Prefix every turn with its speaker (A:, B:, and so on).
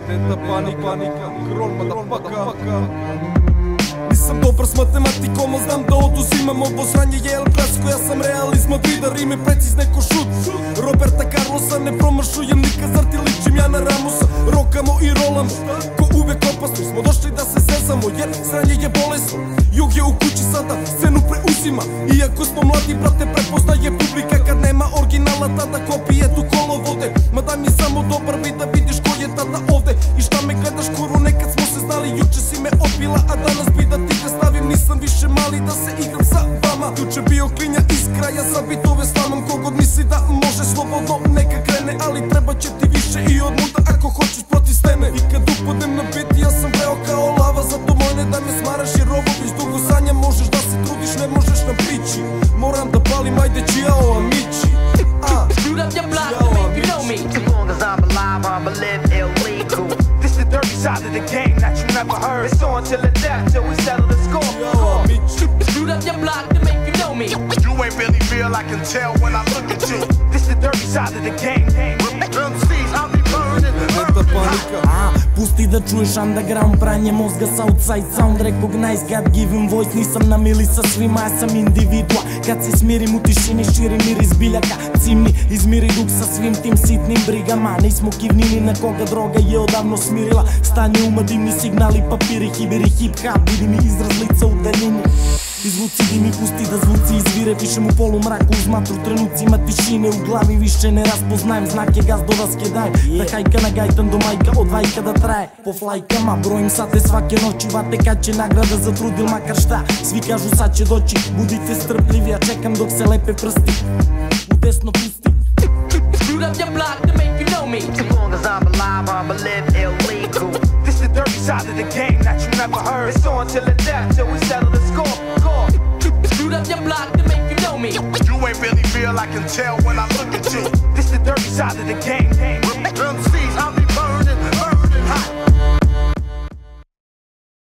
A: Vendetta, panika, Kron, motherfucker. Nisam dobar s matematikom, al znam da oduzimam ovo zranje je El Clasico, ja sam realist Madrida, rime precizne ko šut Roberta Carlosa, ne promašujem nikad, zar ti ličim ja na Ramosa. Rokamo i rolamo, ko uvek opasno, smo došli da se zezamo, jer zranje je bolesno. Jug je u kući sada, scenu preuzima, iako smo mladi, brate, prepoznaje publika. Kad nema originala, tada kopije tu kolovode. Ma daj mi samo dobar vid da vidiš ko je tada ovde. I šta me gledaš kuru, nekad smo se znali, juče si me odbila, a danas bi da ti ga stavim. Nisam više mali da se igram sa vama. Juče bio klinja iz kraja, za bitove slamam. Kogod misli da može slobodno neka krene, ali treba će ti više i od muda ako hoćeš protiv stene. I kad upadnem na bit, ja sam vreo kao lava, zato moj ne da me smaraš, jer ovo već dugo sanjam. Možeš da se trudiš, ne možeš na priči. Moram da palim, ajde čijao, amici.
B: Shoot up your block to make you know me. As long as I'm alive, I'ma live illegal. This the dirty side of the game that you never heard. It's on till the death, till we settle the score. Shoot up your block to make you know me.
C: You ain't really real, I can tell when I look at you.
B: This the dirty side of the game.
C: MCs, I'll be burning.
A: Vendetta, panika.
D: Pusti da čuješ underground, pranje mozga, Southside sound, recognize, God given voice. Nisam na mili sa svima, ja sam individua. Kad se smirim u tišini, širim miris biljaka. Cimni, izmiri duk sa svim tim sitnim brigama. Nismo kivnini na koga droga je odavno smirila. Stanje uma, dimni signali, papiri, hiberi, hip-hop. Vidi mi izraz lica u daljini. Izvuci di mi, pusti da zvuci izvire. Pišem u polumraku uz matru, trenucima tišine u glavi. Više ne raspoznajem znake, gaz do raske dajem. Da hajka na gajtan do majka, od vajka da traje. Po flajkama, brojim sate svake noći. Vate kad će nagrada za trudil, makar šta. Svi kažu sad će doći, budite strpljivi, ja čekam dok se lepe prsti. U desno pusti.
B: Shoot up your block to make you know me. As long as I'm alive, I'ma live illegal. This the dirty side of the game that you never heard. It's on till the death, till we settle the score. Shoot up your block to make you know me.
C: You ain't really real, I can tell when I look at you.
B: This the dirty side of the game.